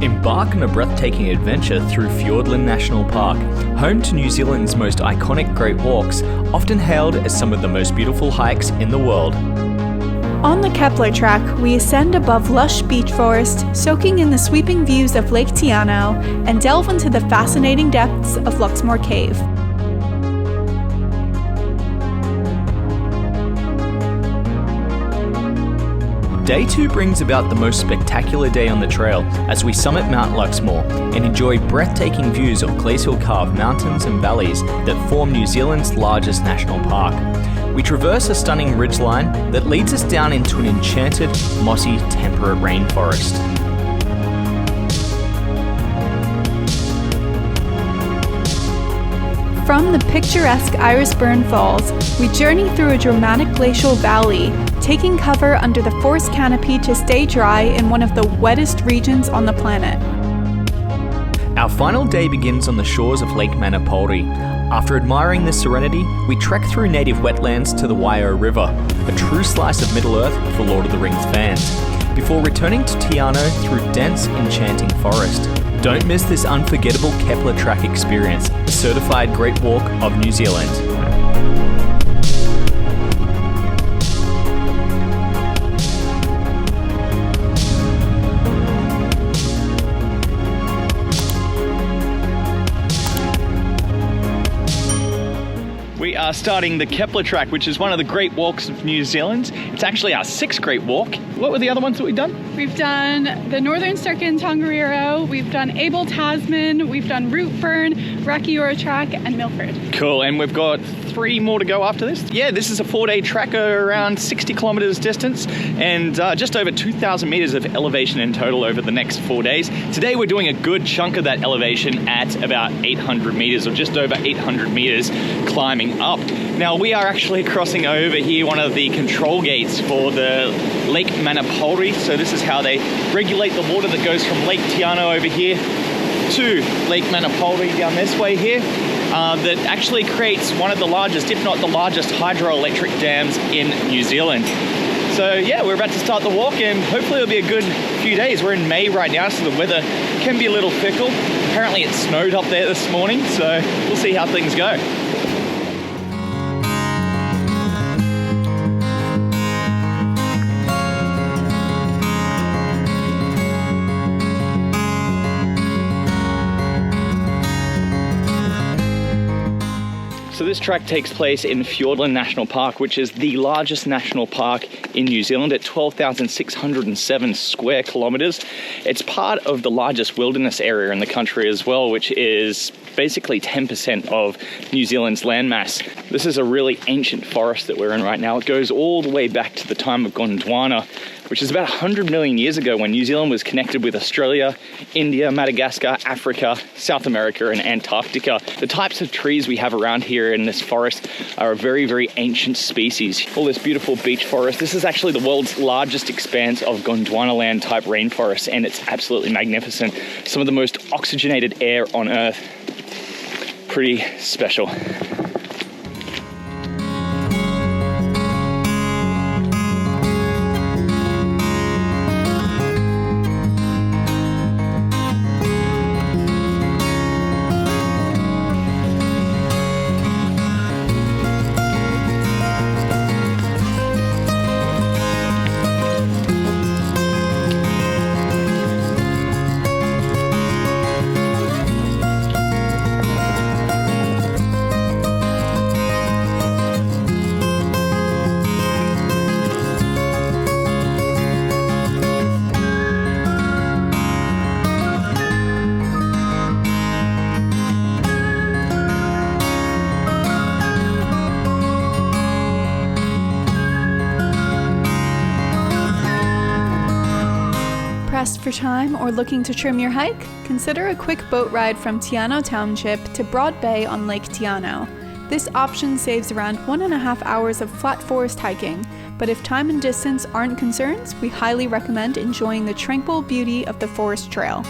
Embark on a breathtaking adventure through Fiordland National Park, home to New Zealand's most iconic Great Walks, often hailed as some of the most beautiful hikes in the world. On the Kepler Track, we ascend above lush beech forest, soaking in the sweeping views of Lake Te Anau, and delve into the fascinating depths of Luxmore Cave. Day 2 brings about the most spectacular day on the trail as we summit Mount Luxmore and enjoy breathtaking views of glacial-carved mountains and valleys that form New Zealand's largest national park. We traverse a stunning ridgeline that leads us down into an enchanted, mossy, temperate rainforest. From the picturesque Irisburn Falls, we journey through a dramatic glacial valley, taking cover under the forest canopy to stay dry in one of the wettest regions on the planet. Our final day begins on the shores of Lake Manapouri. After admiring the serenity, we trek through native wetlands to the Waio River, a true slice of Middle Earth for Lord of the Rings fans, before returning to Te Anau through dense, enchanting forest. Don't miss this unforgettable Kepler Track experience, the certified Great Walk of New Zealand. We are starting the Kepler Track, which is one of the great walks of New Zealand. It's actually our 6th great walk. What were the other ones that we've done? We've done the Northern Circuit in Tongariro, we've done Abel Tasman, we've done Routeburn, Rakiura Track, and Milford. Cool, and we've got 3 more to go after this. Yeah, this is a 4-day track around 60 kilometers distance and just over 2,000 meters of elevation in total over the next 4 days. Today we're doing a good chunk of that elevation at about 800 meters or just over 800 meters climbing up. Now we are actually crossing over here one of the control gates for the Lake Manapouri. So this is how they regulate the water that goes from Lake Te Anau over here to Lake Manapouri down this way here. That actually creates one of the largest, if not the largest, hydroelectric dams in New Zealand. So yeah, we're about to start the walk and hopefully it'll be a good few days. We're in May right now, so the weather can be a little fickle. Apparently it snowed up there this morning, so we'll see how things go. So this track takes place in Fiordland National Park, which is the largest national park in New Zealand at 12,607 square kilometers. It's part of the largest wilderness area in the country as well, which is basically 10% of New Zealand's landmass. This is a really ancient forest that we're in right now. It goes all the way back to the time of Gondwana, which is about 100 million years ago when New Zealand was connected with Australia, India, Madagascar, Africa, South America, and Antarctica. The types of trees we have around here in this forest are a very, very ancient species. All this beautiful beech forest. This is actually the world's largest expanse of Gondwana land type rainforest, and it's absolutely magnificent. Some of the most oxygenated air on Earth. Pretty special. Pressed for time or looking to trim your hike? Consider a quick boat ride from Te Anau Township to Broad Bay on Lake Te Anau. This option saves around 1.5 hours of flat forest hiking, but if time and distance aren't concerns, we highly recommend enjoying the tranquil beauty of the forest trail.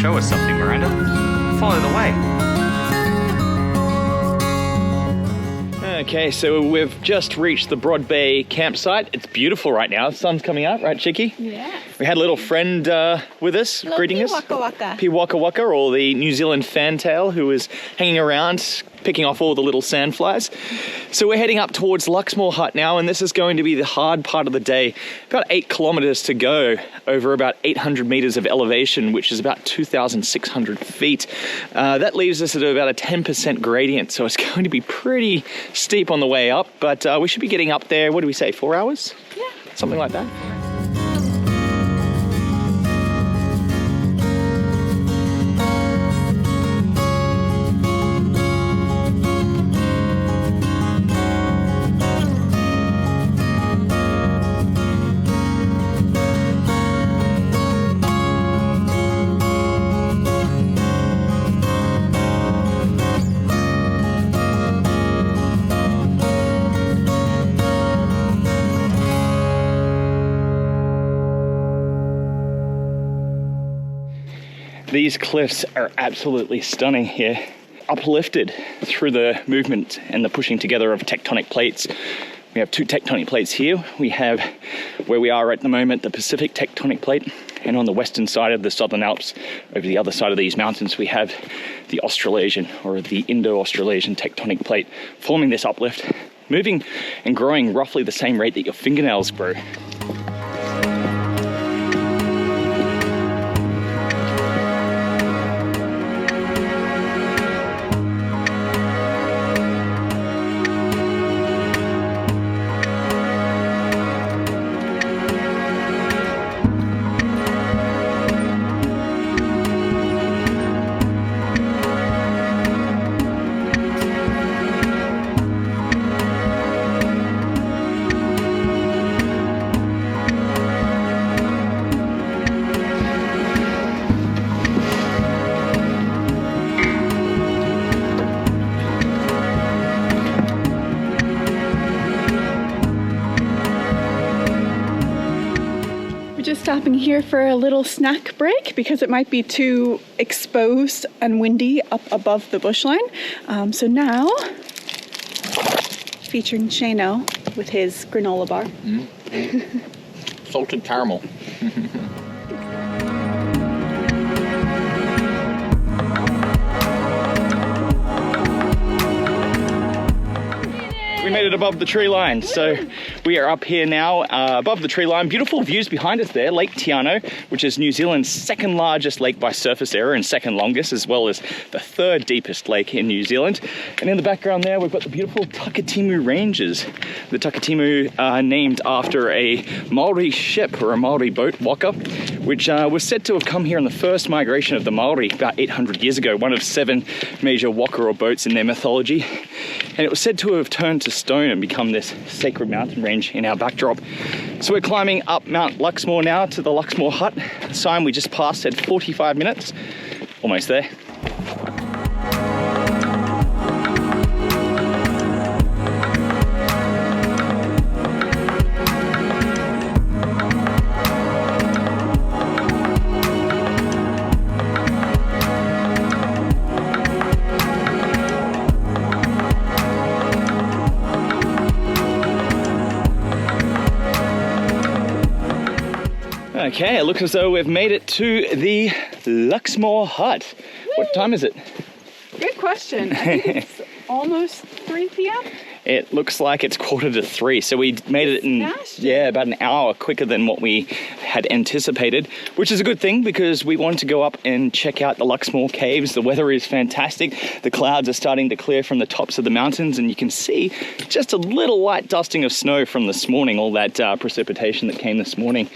show us something, Miranda. Follow the way. Okay, so we've just reached the Broad Bay campsite. It's beautiful right now. The sun's coming out, right, Chiki? Yeah. We had a little friend with us, greeting us. Waka waka. Pi Waka Waka, or the New Zealand fantail, who was hanging around, picking off all the little sandflies. So we're heading up towards Luxmore Hut now, and this is going to be the hard part of the day. About 8 kilometers to go over about 800 meters of elevation, which is about 2,600 feet. That leaves us at about a 10% gradient, so it's going to be pretty steep on the way up, but we should be getting up there, what do we say, 4 hours? Yeah. Something like that. These cliffs are absolutely stunning here, uplifted through the movement and the pushing together of tectonic plates. We have 2 tectonic plates here. We have, where we are at the moment, the Pacific tectonic plate, and on the western side of the Southern Alps, over the other side of these mountains, we have the Australasian, or the Indo-Australasian tectonic plate, forming this uplift, moving and growing roughly the same rate that your fingernails grow. Stopping here for a little snack break because it might be too exposed and windy up above the bushline. So now, featuring Shano with his granola bar. Salted caramel. We made it above the tree line, so we are up here now above the tree line. Beautiful views behind us there. Lake Te Anau, which is New Zealand's 2nd largest lake by surface area and 2nd longest, as well as the 3rd deepest lake in New Zealand. And in the background there, we've got the beautiful Takitimu Ranges. The Takitimu named after a Maori ship, or a Maori boat, waka, which was said to have come here in the first migration of the Maori about 800 years ago, one of 7 major waka or boats in their mythology. And it was said to have turned to stone and become this sacred mountain range in our backdrop. So we're climbing up Mount Luxmore now to the Luxmore Hut. The sign we just passed said 45 minutes. Almost there. Okay, it looks as though we've made it to the Luxmore Hut. What time is it? Good question. I think it's almost 3 p.m. It looks like it's 2:45, so we made it in about an hour quicker than what we had anticipated, which is a good thing because we wanted to go up and check out the Luxmore Caves. The weather is fantastic. The clouds are starting to clear from the tops of the mountains, and you can see just a little light dusting of snow from this morning, all that precipitation that came this morning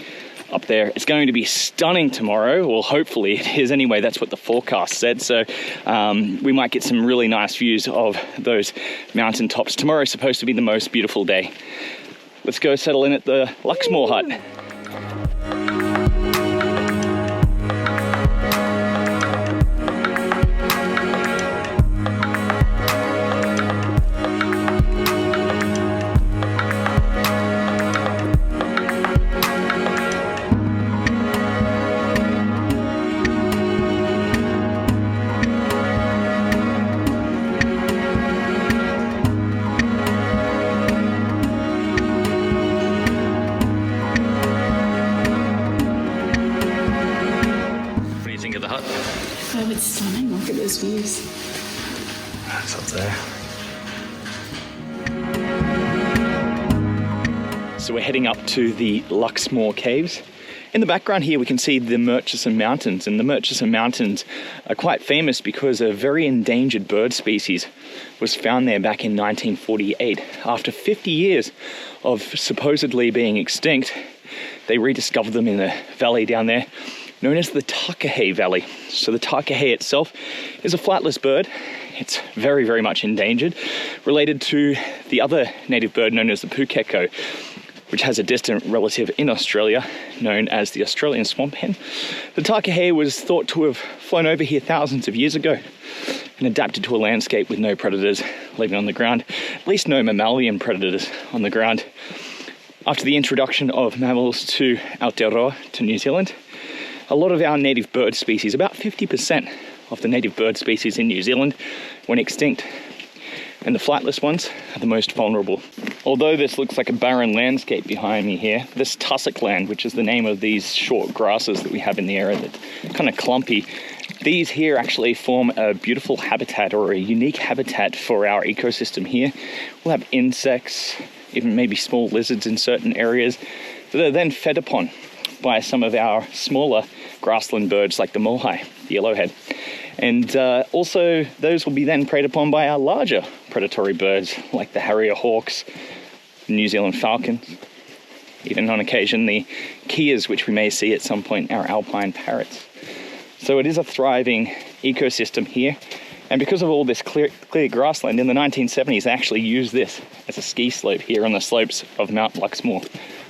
up there. It's going to be stunning tomorrow. Well, hopefully it is anyway. That's what the forecast said. So we might get some really nice views of those mountain tops. Tomorrow is supposed to be the most beautiful day. Let's go settle in at the Luxmore Hut. It's stunning. Look at those views. That's up there. So we're heading up to the Luxmore Caves. In the background here we can see the Murchison Mountains, and the Murchison Mountains are quite famous because a very endangered bird species was found there back in 1948. After 50 years of supposedly being extinct, they rediscovered them in a valley down there known as the Takitimu Valley. So the Takitimu itself is a flightless bird. It's very, very much endangered, related to the other native bird known as the pukeko, which has a distant relative in Australia known as the Australian swamp hen. The Takitimu was thought to have flown over here thousands of years ago and adapted to a landscape with no predators living on the ground, at least no mammalian predators on the ground. After the introduction of mammals to Aotearoa, to New Zealand, a lot of our native bird species, about 50% of the native bird species in New Zealand, went extinct. And the flightless ones are the most vulnerable. Although this looks like a barren landscape behind me here, this tussock land, which is the name of these short grasses that we have in the area that are kind of clumpy, these here actually form a beautiful habitat, or a unique habitat for our ecosystem here. We'll have insects, even maybe small lizards in certain areas that are then fed upon by some of our smaller grassland birds like the moai, the yellowhead. And also those will be then preyed upon by our larger predatory birds like the harrier hawks, New Zealand falcons, even on occasion the keas, which we may see at some point, our alpine parrots. So it is a thriving ecosystem here. And because of all this clear grassland, in the 1970s they actually used this as a ski slope here on the slopes of Mount Luxmore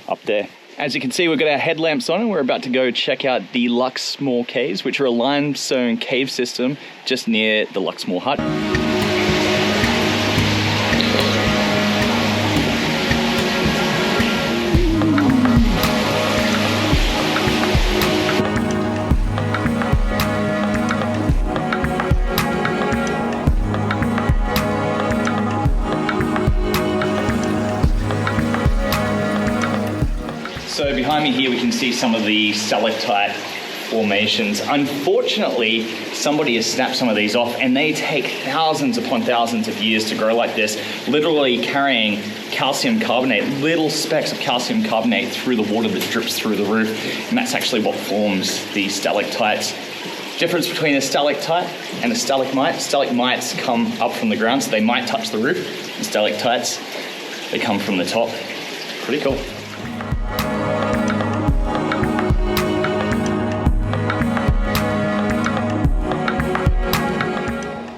up there. As you can see, we've got our headlamps on and we're about to go check out the Luxmore Caves, which are a limestone cave system just near the Luxmore Hut. So behind me here we can see some of the stalactite formations. Unfortunately, somebody has snapped some of these off and they take thousands upon thousands of years to grow like this, literally carrying calcium carbonate, little specks of calcium carbonate through the water that drips through the roof, and that's actually what forms these stalactites. Difference between a stalactite and a stalagmite: stalagmites come up from the ground, so they might touch the roof, and stalactites, they come from the top. Pretty cool.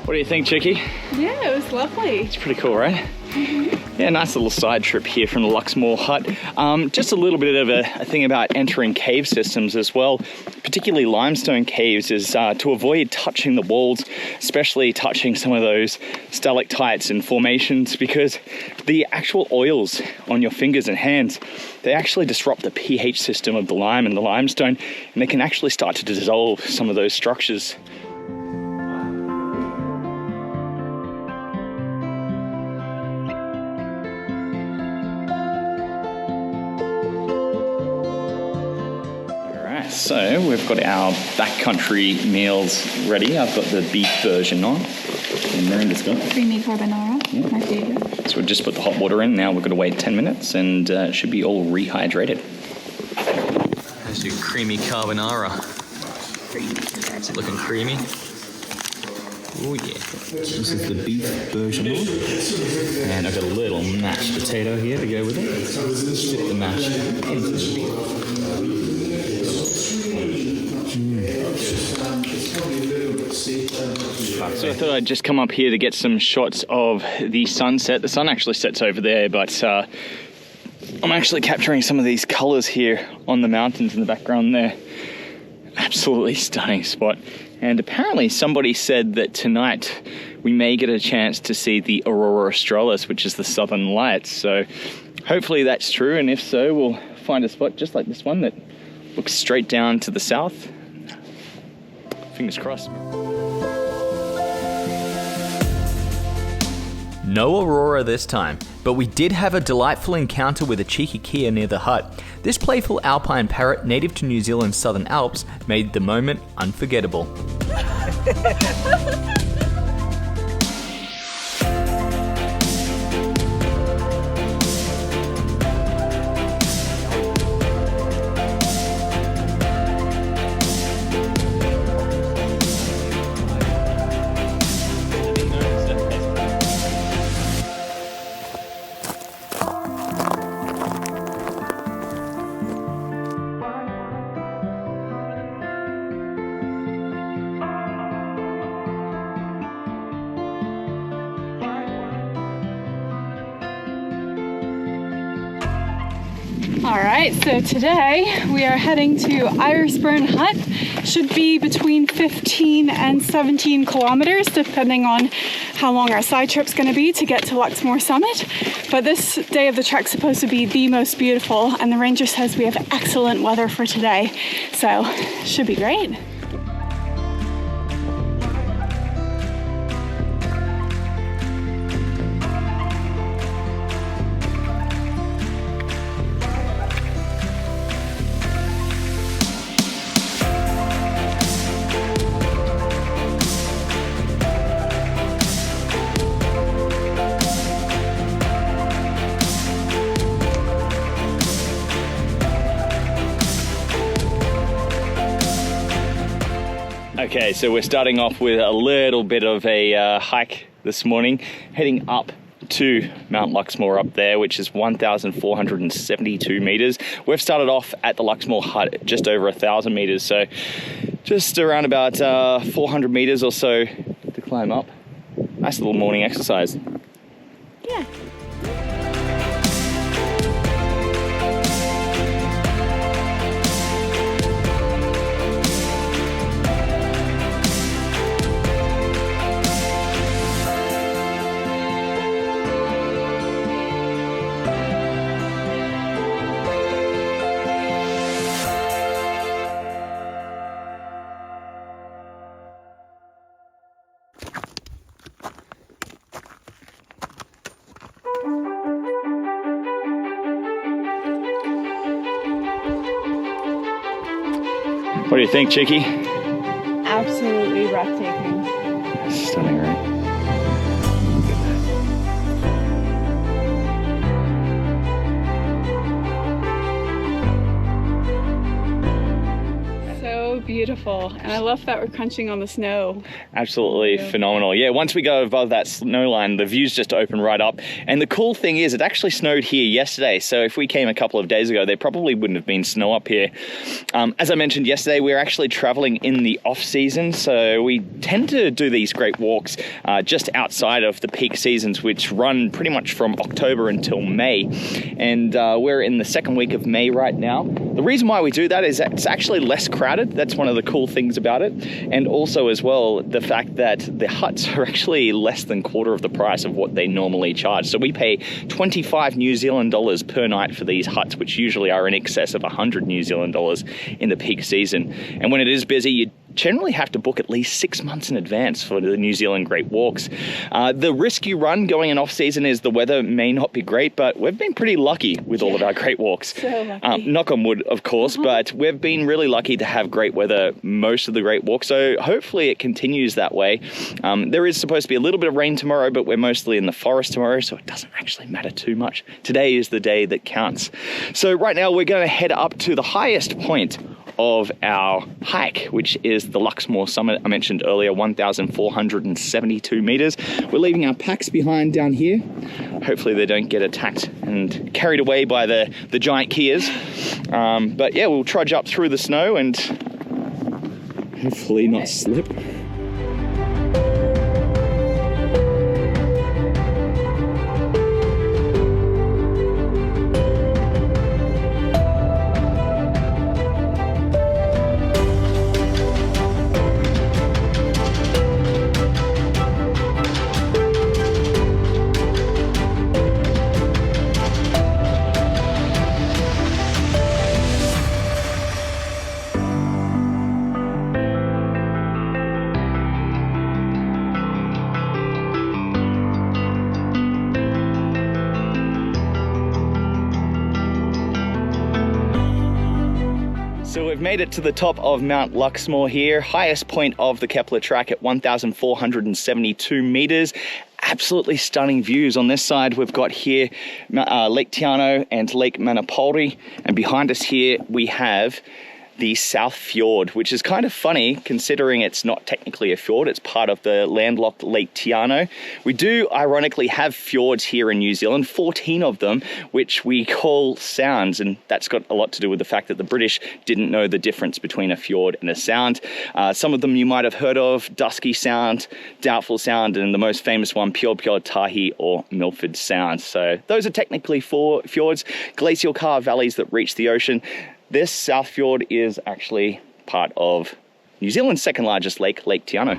What do you think, Chicky? Yeah, it was lovely. It's pretty cool, right? Mm-hmm. Yeah, nice little side trip here from the Luxmore Hut. Just a little bit of a thing about entering cave systems as well, particularly limestone caves, is to avoid touching the walls, especially touching some of those stalactites and formations, because the actual oils on your fingers and hands, they actually disrupt the pH system of the lime and the limestone, and they can actually start to dissolve some of those structures. So we've got our backcountry meals ready. I've got the beef version on, and Miranda's got creamy carbonara, yeah, my favorite. So we've just put the hot water in. Now we've got to wait 10 minutes, and it should be all rehydrated. There's your creamy carbonara. Is it looking creamy? Oh yeah. This is the beef version on, and I've got a little mashed potato here to go with it. Stick the mash into the beef. So I thought I'd just come up here to get some shots of the sunset. The sun actually sets over there, but I'm actually capturing some of these colors here on the mountains in the background there. Absolutely stunning spot. And apparently somebody said that tonight we may get a chance to see the Aurora Australis, which is the southern lights. So hopefully that's true, and if so, we'll find a spot just like this one that looks straight down to the south. Fingers crossed. No aurora this time, but we did have a delightful encounter with a cheeky Kia near the hut. This playful alpine parrot native to New Zealand's Southern Alps made the moment unforgettable. All right, so today we are heading to Irisburn Hut. Should be between 15 and 17 kilometers, depending on how long our side trip's going to be to get to Luxmore Summit. But this day of the trek's supposed to be the most beautiful, and the ranger says we have excellent weather for today, so should be great. Okay, so we're starting off with a little bit of a hike this morning, heading up to Mount Luxmore up there, which is 1,472 meters. We've started off at the Luxmore Hut at just over 1,000 meters, so just around about 400 meters or so to climb up. Nice little morning exercise. Yeah. What do you think, Chicky? Absolutely breathtaking. Stunning, right? Beautiful, and I love that we're crunching on the snow. Absolutely phenomenal. Yeah, once we go above that snow line, the views just open right up. And the cool thing is, it actually snowed here yesterday. So if we came a couple of days ago, there probably wouldn't have been snow up here. As I mentioned yesterday, we're actually traveling in the off season. So we tend to do these great walks just outside of the peak seasons, which run pretty much from October until May. And we're in the second week of May right now. The reason why we do that is that it's actually less crowded. That's one of the cool things about it. And also as well, the fact that the huts are actually less than quarter of the price of what they normally charge. So we pay 25 New Zealand dollars per night for these huts, which usually are in excess of 100 New Zealand dollars in the peak season. And when it is busy, you generally have to book at least 6 months in advance for the New Zealand Great Walks. The risk you run going in off season is the weather may not be great, but we've been pretty lucky with all of our great walks. So lucky. Knock on wood, of course, but we've been really lucky to have great weather most of the great walks, so hopefully it continues that way. There is supposed to be a little bit of rain tomorrow, but we're mostly in the forest tomorrow, so it doesn't actually matter too much. Today is the day that counts. So right now we're going to head up to the highest point of our hike, which is the Luxmore summit I mentioned earlier, 1,472 meters. We're leaving our packs behind down here. Hopefully they don't get attacked and carried away by the giant Kias. But yeah, we'll trudge up through the snow and hopefully not slip. So we've made it to the top of Mount Luxmore here, highest point of the Kepler Track at 1,472 meters. Absolutely stunning views. On this side we've got here Lake Te Anau and Lake Manapouri, and behind us here we have the South Fjord, which is kind of funny considering it's not technically a fjord, it's part of the landlocked Lake Te Anau. We do ironically have fjords here in New Zealand, 14 of them, which we call sounds, and that's got a lot to do with the fact that the British didn't know the difference between a fjord and a sound. Some of them you might have heard of: Dusky Sound, Doubtful Sound, and the most famous one, Pure Pure Tahi or Milford Sound. So those are technically 4 fjords, glacial-carved valleys that reach the ocean. This South Fjord is actually part of New Zealand's second largest lake, Lake Te Anau.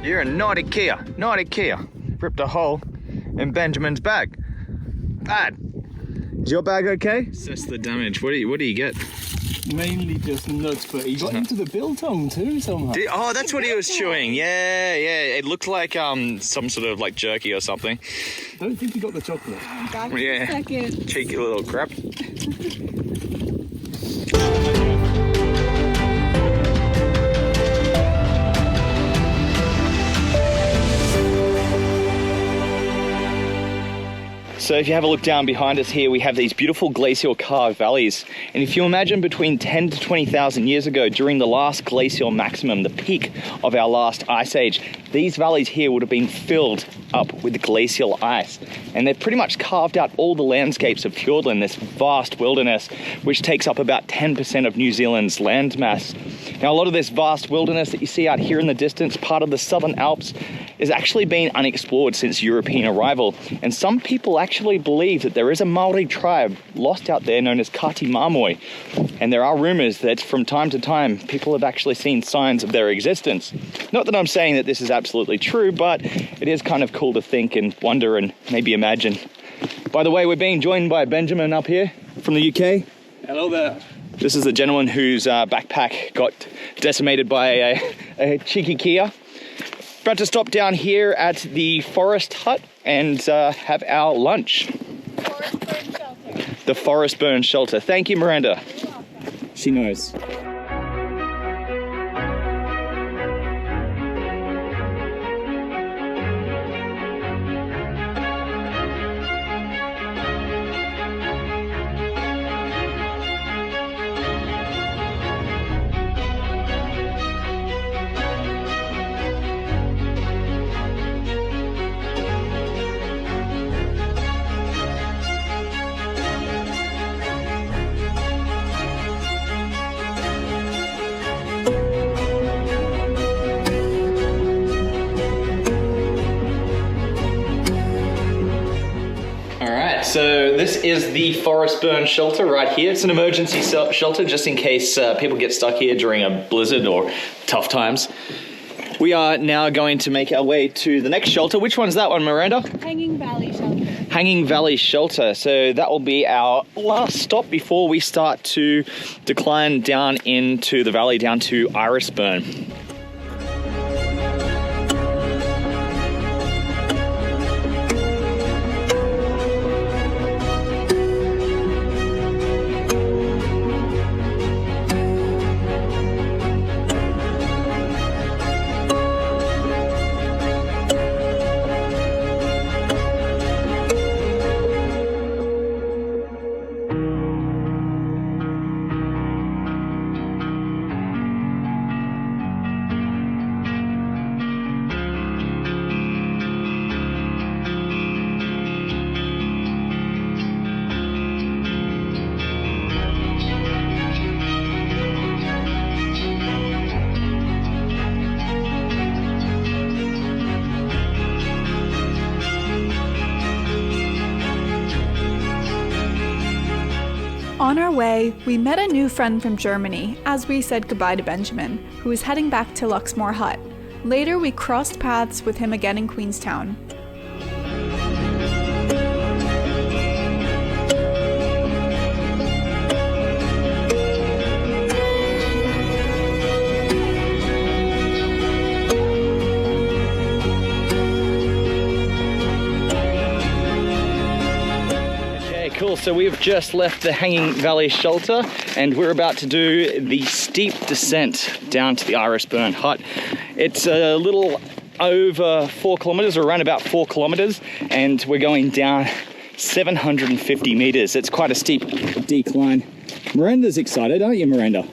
You're a naughty Kia. Ripped a hole in Benjamin's bag. Bad. Is your bag okay? Assess the damage. What do you get? Mainly just nuts, but he got into the biltong too somehow. Oh, that's what he was chewing. Yeah. It looked like some sort of like jerky or something. I don't think he got the chocolate. Back Yeah. in a second. Cheeky little crap. So if you have a look down behind us here, we have these beautiful glacial carved valleys. And if you imagine between 10 to 20,000 years ago, during the last glacial maximum, the peak of our last ice age, these valleys here would have been filled up with glacial ice. And they've pretty much carved out all the landscapes of Fiordland, this vast wilderness, which takes up about 10% of New Zealand's land mass. Now, a lot of this vast wilderness that you see out here in the distance, part of the Southern Alps, has actually been unexplored since European arrival. And some people actually believe that there is a Maori tribe lost out there known as Takitimu. And there are rumors that from time to time, people have actually seen signs of their existence. Not that I'm saying that this is absolutely true, but it is kind of cool to think and wonder and maybe imagine. By the way, we're being joined by Benjamin up here from the UK. Hello there. This is the gentleman whose backpack got decimated by a cheeky Kia. About to stop down here at the Forest Hut and have our lunch. Forest burn shelter. The Forest Burn Shelter. Thank you, Miranda. You're welcome. She knows. So this is the Forest Burn Shelter right here. It's an emergency shelter just in case people get stuck here during a blizzard or tough times. We are now going to make our way to the next shelter. Which one's that one, Miranda? Hanging Valley Shelter. Hanging Valley Shelter. So that will be our last stop before we start to decline down into the valley, down to Irisburn. On our way, we met a new friend from Germany as we said goodbye to Benjamin, who was heading back to Luxmore Hut. Later, we crossed paths with him again in Queenstown. Cool, so we've just left the Hanging Valley Shelter and we're about to do the steep descent down to the Irisburn Hut. It's a little over 4 kilometers, or around about 4 kilometers, and we're going down 750 meters. It's quite a steep decline. Miranda's excited, aren't you, Miranda?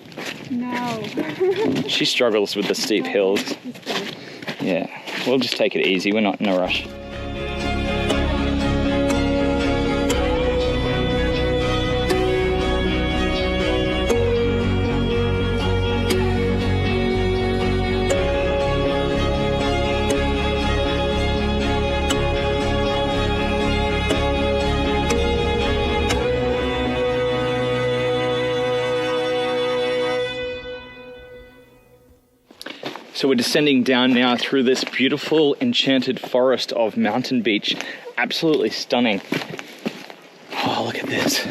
No. She struggles with the steep hills. Yeah, we'll just take it easy, we're not in a rush. So we're descending down now through this beautiful enchanted forest of mountain beech. Absolutely stunning. Oh, look at this.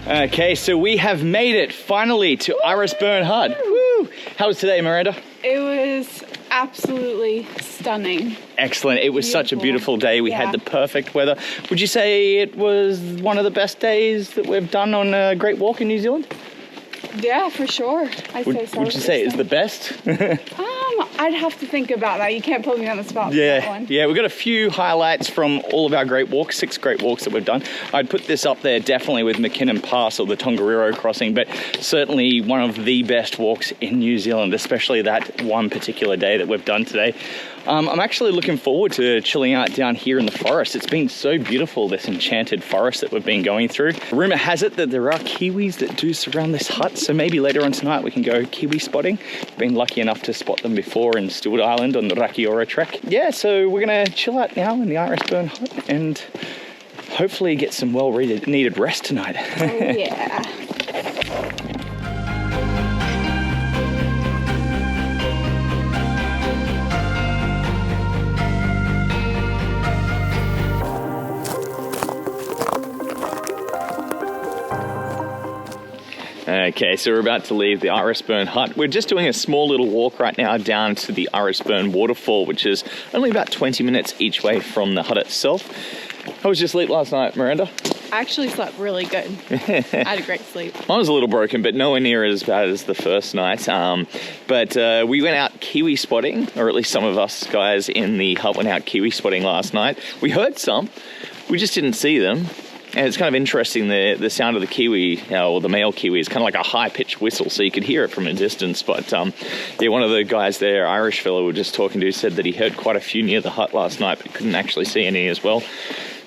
Okay, so we have made it finally to Irisburn Hut. Woo! How was today, Miranda? It was absolutely stunning. Excellent. It was such a beautiful day. We had the perfect weather. Would you say it was one of the best days that we've done on a great walk in New Zealand? Yeah, for sure. Would you say it's the best? I'd have to think about that. You can't put me on the spot for Yeah, that one. yeah, we've got a few highlights from all of our great walks, 6 great walks that we've done. I'd put this up there definitely with McKinnon Pass or the Tongariro crossing, but certainly one of the best walks in New Zealand, especially that one particular day that we've done today. I'm actually looking forward to chilling out down here in the forest. It's been so beautiful, this enchanted forest that we've been going through. Rumour has it that there are kiwis that do surround this hut, so maybe later on tonight we can go kiwi spotting. Been lucky enough to spot them before in Stewart Island on the Rakiora Trek. Yeah, so we're gonna chill out now in the Irisburn Hut and hopefully get some well-needed rest tonight. Oh, yeah. Okay, so we're about to leave the Irisburn Hut. We're just doing a small little walk right now down to the Irisburn waterfall, which is only about 20 minutes each way from the hut itself. How was your sleep last night, Miranda? I actually slept really good. I had a great sleep. Mine was a little broken, but nowhere near as bad as the first night. But we went out kiwi spotting, or at least some of us guys in the hut went out kiwi spotting last night. We heard some, we just didn't see them. And it's kind of interesting, the sound of the kiwi, or the male kiwi, is kind of like a high-pitched whistle, so you could hear it from a distance. But yeah, one of the guys there, Irish fellow we were just talking to, said that he heard quite a few near the hut last night, but couldn't actually see any as well.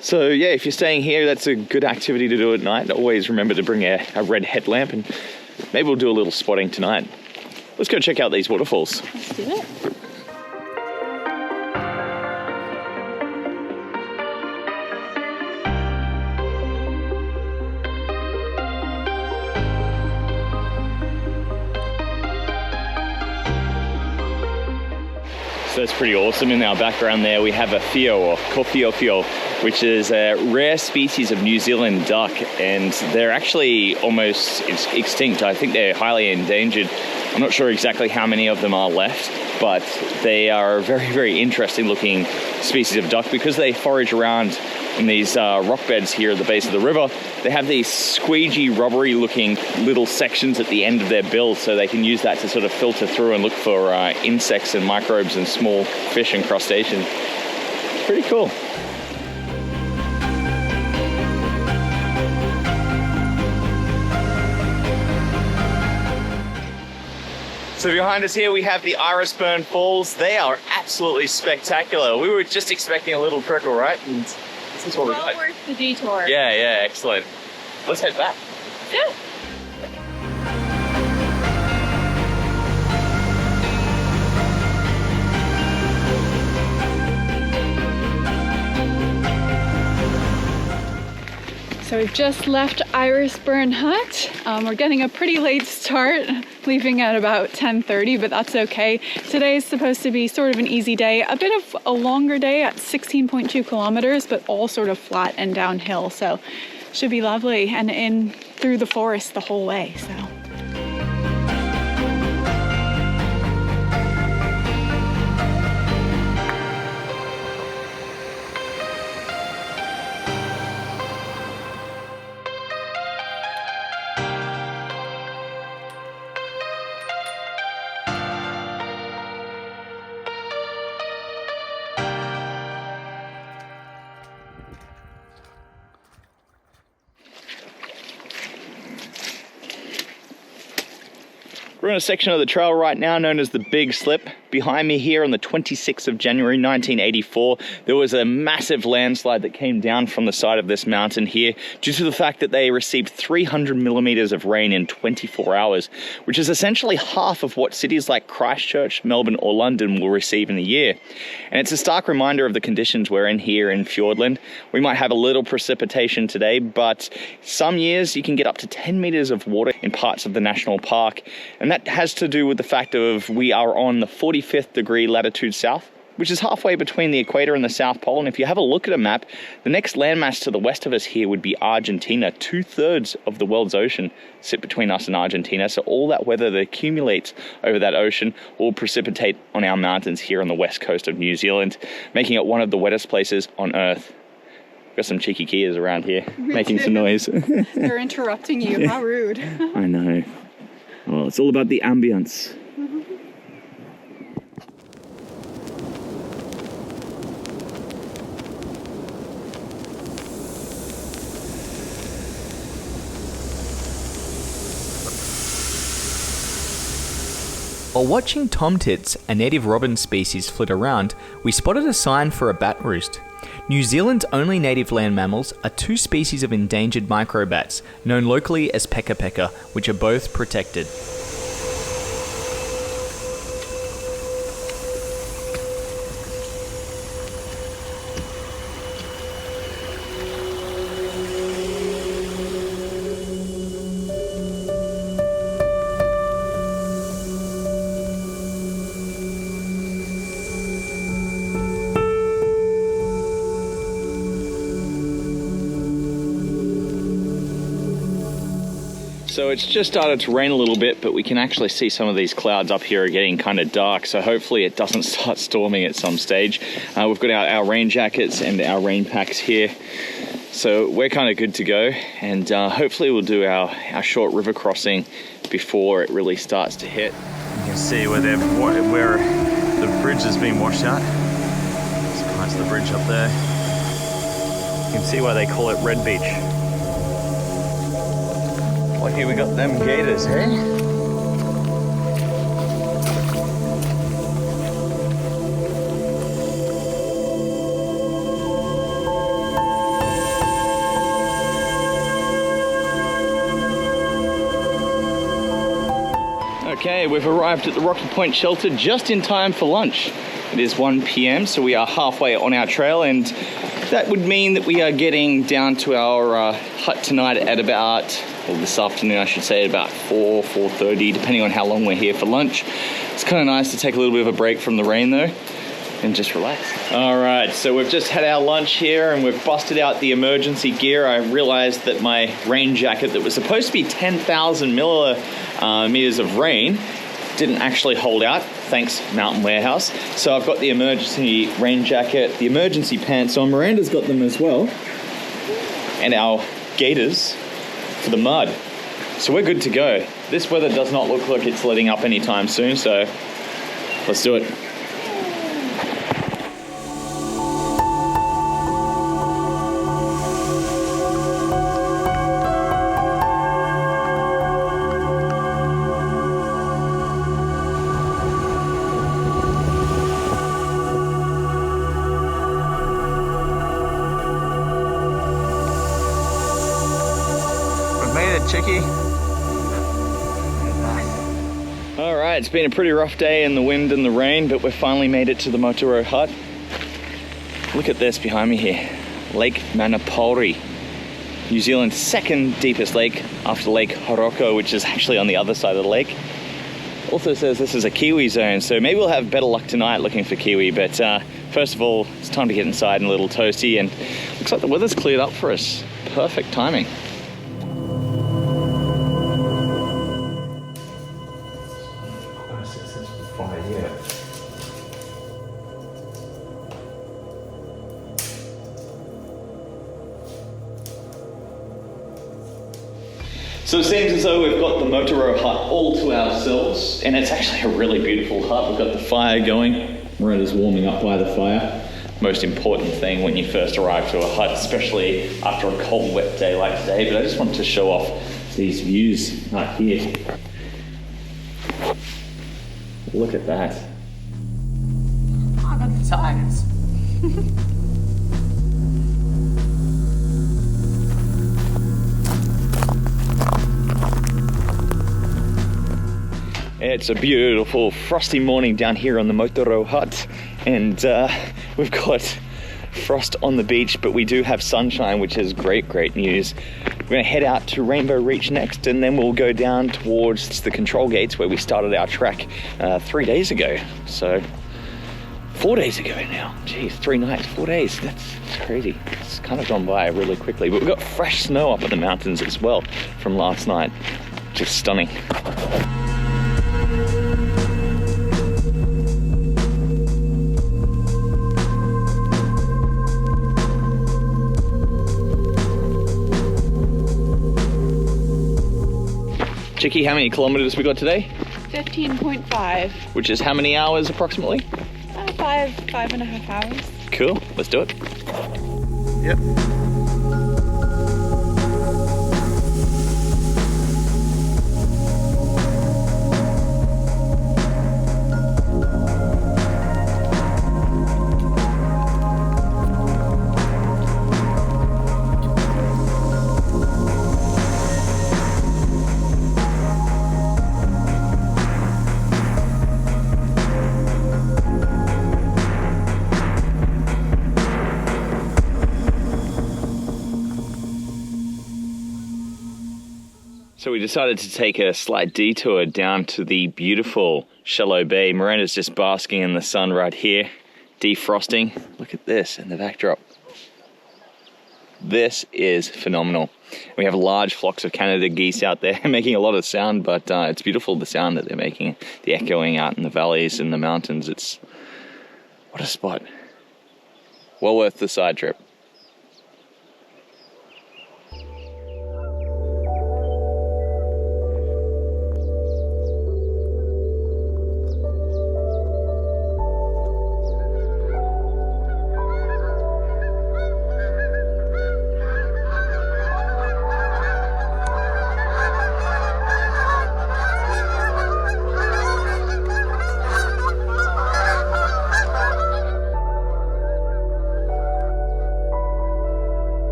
So yeah, if you're staying here, that's a good activity to do at night. Always remember to bring a red headlamp, and maybe we'll do a little spotting tonight. Let's go check out these waterfalls. Let's do it. So that's pretty awesome. In our background there, we have a fio, or kofio, which is a rare species of New Zealand duck, and they're actually almost extinct. I think they're highly endangered. I'm not sure exactly how many of them are left, but they are a very, very interesting looking species of duck because they forage around in these rock beds here at the base of the river. They have these squeegee, rubbery looking little sections at the end of their bill, so they can use that to sort of filter through and look for insects and microbes and small fish and crustaceans. Pretty cool. So behind us here we have the Irisburn Falls. They are absolutely spectacular. We were just expecting a little trickle, right? And this is what we got. Well worth the detour. Yeah, excellent. Let's head back. Yeah. So we've just left Irisburn Hut. We're getting a pretty late start, leaving at about 10:30, but that's okay. Today is supposed to be sort of an easy day, a bit of a longer day at 16.2 kilometers, but all sort of flat and downhill. So should be lovely, and in through the forest the whole way. So. We're on a section of the trail right now known as the Big Slip. Behind me here on the 26th of January 1984, there was a massive landslide that came down from the side of this mountain here due to the fact that they received 300 millimeters of rain in 24 hours, which is essentially half of what cities like Christchurch, Melbourne or London will receive in a year. And it's a stark reminder of the conditions we're in here in Fiordland. We might have a little precipitation today, but some years you can get up to 10 meters of water in parts of the national park. And that has to do with the fact of we are on the 45th degree latitude south, which is halfway between the equator and the South Pole. And if you have a look at a map, the next landmass to the west of us here would be Argentina. 2/3 of the world's ocean sit between us and Argentina. So all that weather that accumulates over that ocean will precipitate on our mountains here on the west coast of New Zealand, making it one of the wettest places on Earth. Got some cheeky kias around here making some noise. They're interrupting you. How rude. I know. Well, it's all about the ambience. While watching tomtits, a native robin species, flit around, we spotted a sign for a bat roost. New Zealand's only native land mammals are two species of endangered microbats, known locally as peka peka, which are both protected. So it's just started to rain a little bit, but we can actually see some of these clouds up here are getting kind of dark. So hopefully it doesn't start storming at some stage. We've got our rain jackets and our rain packs here. So we're kind of good to go. And hopefully we'll do our short river crossing before it really starts to hit. You can see where the bridge has been washed out. It's behind the bridge up there. You can see why they call it Red Beach. Lucky we got them gators, hey? Okay, we've arrived at the Rocky Point shelter just in time for lunch. It is 1 p.m, so we are halfway on our trail, and That would mean that we are getting down to our hut tonight at about, well, this afternoon I should say, at about 4:30, depending on how long we're here for lunch. It's kind of nice to take a little bit of a break from the rain though, and just relax. All right, so we've just had our lunch here and we've busted out the emergency gear. I realized that my rain jacket that was supposed to be 10,000 millimeters of rain didn't actually hold out, thanks Mountain Warehouse. So I've got the emergency rain jacket, the emergency pants on. Miranda's got them as well. And our gaiters for the mud. So we're good to go. This weather does not look like it's letting up anytime soon, so let's do it. Chicky. All right, it's been a pretty rough day in the wind and the rain, but we've finally made it to the Moturau hut. Look at this behind me here. Lake Manapouri, New Zealand's second deepest lake after Lake Horoko, which is actually on the other side of the lake. Also says this is a kiwi zone, so maybe we'll have better luck tonight looking for kiwi, but first of all, it's time to get inside and a little toasty, and looks like the weather's cleared up for us. Perfect timing. So it seems as though we've got the Moturau hut all to ourselves, and it's actually a really beautiful hut. We've got the fire going. Miranda's warming up by the fire. Most important thing when you first arrive to a hut, especially after a cold, wet day like today. But I just wanted to show off these views right here. Look at that. I got the tires. It's a beautiful frosty morning down here on the Moturau hut, and we've got frost on the beach, but we do have sunshine, which is great news. We're going to head out to Rainbow Reach next, and then we'll go down towards the control gates where we started our trek 3 days ago. So 4 days ago now. Geez, 3 nights, 4 days. That's crazy. It's kind of gone by really quickly, but we've got fresh snow up in the mountains as well from last night. Just stunning. Chicky, how many kilometers we got today? 15.5. Which is how many hours approximately? 5.5 hours. Cool, let's do it. Yep. So we decided to take a slight detour down to the beautiful shallow bay. Miranda's just basking in the sun right here, defrosting. Look at this in the backdrop. This is phenomenal. We have large flocks of Canada geese out there making a lot of sound, but it's beautiful, the sound that they're making, the echoing out in the valleys and the mountains. It's, what a spot. Well worth the side trip.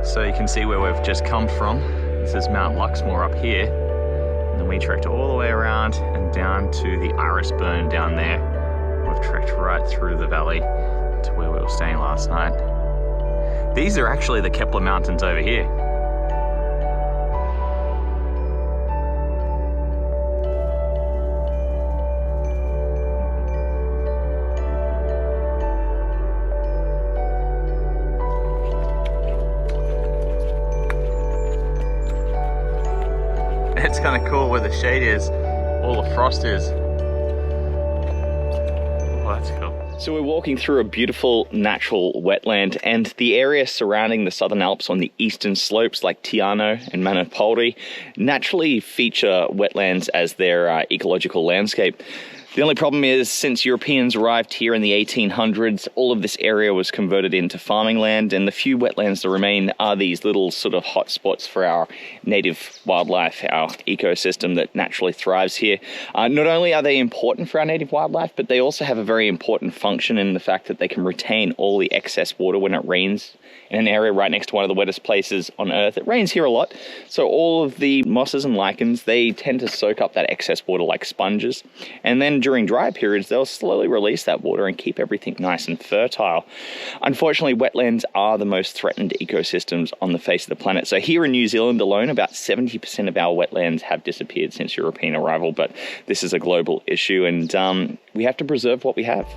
So you can see where we've just come from. This is Mount Luxmore up here. And then we trekked all the way around and down to the iris burn down there. we've trekked right through the valley to where we were staying last night. These are actually the Kepler Mountains over here. It's kind of cool where the shade is, all the frost is. Oh, that's cool. So we're walking through a beautiful natural wetland, and the area surrounding the Southern Alps on the eastern slopes like Te Anau and Manapouri naturally feature wetlands as their ecological landscape. The only problem is, since Europeans arrived here in the 1800s, all of this area was converted into farming land, and the few wetlands that remain are these little sort of hotspots for our native wildlife, our ecosystem that naturally thrives here. Not only are they important for our native wildlife, but they also have a very important function in the fact that they can retain all the excess water when it rains in an area right next to one of the wettest places on Earth. It rains here a lot, so all of the mosses and lichens, they tend to soak up that excess water like sponges, and then during dry periods, they'll slowly release that water and keep everything nice and fertile. Unfortunately, wetlands are the most threatened ecosystems on the face of the planet. So here in New Zealand alone, about 70% of our wetlands have disappeared since European arrival, but this is a global issue, and we have to preserve what we have.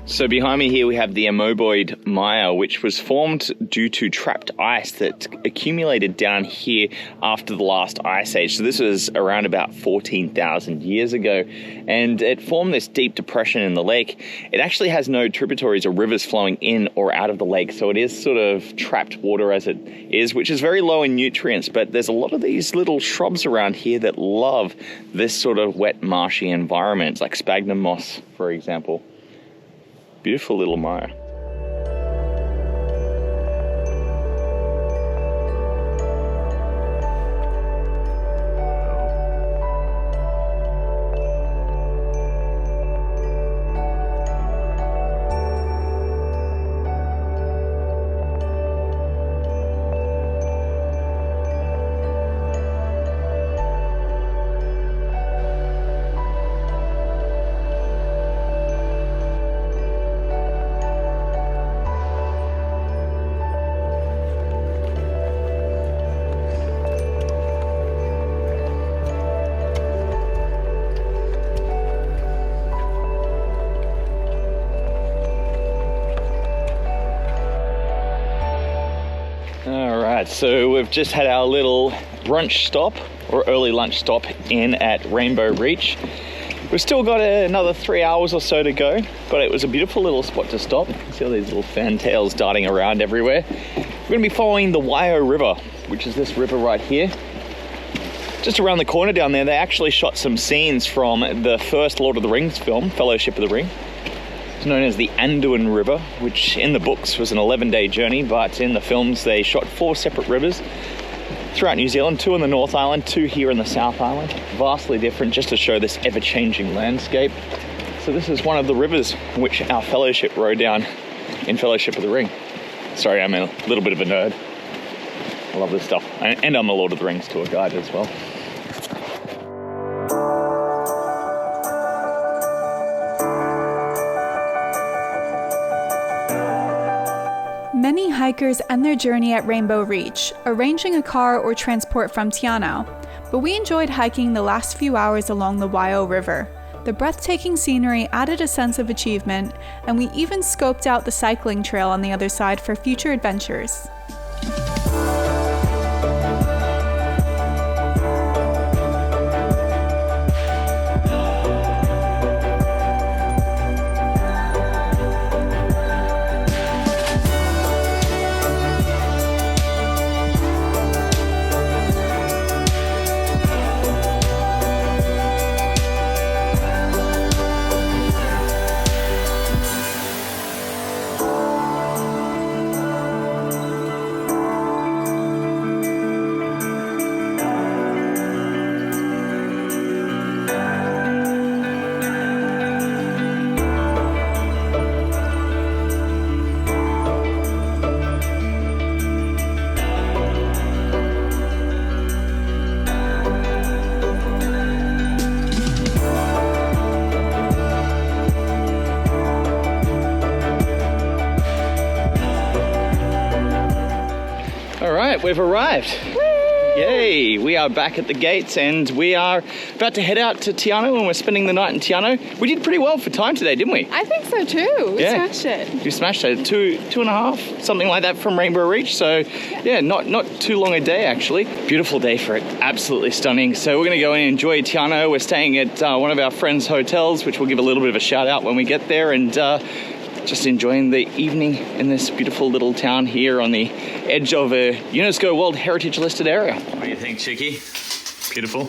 So behind me here we have the amoeboid mire, which was formed due to trapped ice that accumulated down here after the last ice age. So this was around about 14,000 years ago, and it formed this deep depression in the lake. It actually has no tributaries or rivers flowing in or out of the lake, so it is sort of trapped water as it is, which is very low in nutrients, but there's a lot of these little shrubs around here that love this sort of wet, marshy environment, like sphagnum moss, for example. Beautiful little mire. So we've just had our little brunch stop or early lunch stop in at Rainbow Reach. We've still got another 3 hours or so to go, but it was a beautiful little spot to stop. You can see all these little fantails darting around everywhere. We're going to be following the Waio River, which is this river right here. Just around the corner down there, they actually shot some scenes from the first Lord of the Rings film, Fellowship of the Ring. It's known as the Anduin River, which in the books was an 11-day journey, but in the films they shot 4 separate rivers throughout New Zealand, 2 in the North Island, 2 here in the South Island. Vastly different, just to show this ever-changing landscape. So this is one of the rivers which our fellowship rode down in Fellowship of the Ring. Sorry, I'm a little bit of a nerd. I love this stuff. And I'm a Lord of the Rings tour guide as well. Many hikers end their journey at Rainbow Reach, arranging a car or transport from Te Anau, but we enjoyed hiking the last few hours along the Waio River. The breathtaking scenery added a sense of achievement, and we even scoped out the cycling trail on the other side for future adventures. right, we've arrived. Yay! We are back at the gates and we are about to head out to Te Anau, and we're spending the night in Te Anau. We did pretty well for time today, didn't we? I think so too. We smashed it. You smashed it. Two and a half, something like that from Rainbow Reach. So yeah, not too long a day actually. Beautiful day for it. Absolutely stunning. So we're going to go in and enjoy Te Anau. We're staying at one of our friends' hotels, which we'll give a little bit of a shout out when we get there, and just enjoying the evening in this beautiful little town here on the edge of a UNESCO World Heritage listed area. What do you think, Chiki? Beautiful.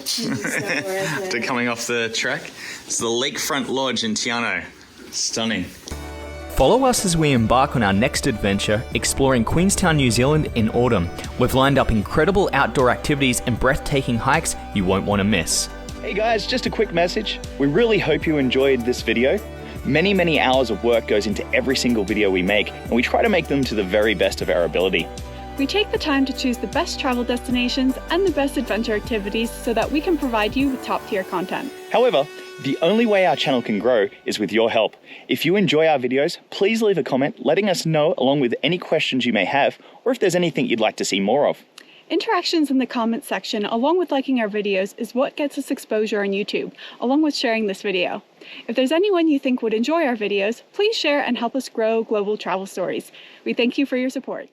After coming off the track. It's the Lakefront Lodge in Te Anau. Stunning. Follow us as we embark on our next adventure, exploring Queenstown, New Zealand in autumn. We've lined up incredible outdoor activities and breathtaking hikes you won't want to miss. Hey guys, just a quick message. We really hope you enjoyed this video. Many hours of work goes into every single video we make, and we try to make them to the very best of our ability. We take the time to choose the best travel destinations and the best adventure activities so that we can provide you with top-tier content. However, the only way our channel can grow is with your help. If you enjoy our videos, please leave a comment letting us know, along with any questions you may have, or if there's anything you'd like to see more of. Interactions in the comments section, along with liking our videos, is what gets us exposure on YouTube, along with sharing this video. If there's anyone you think would enjoy our videos, please share and help us grow global travel stories. We thank you for your support.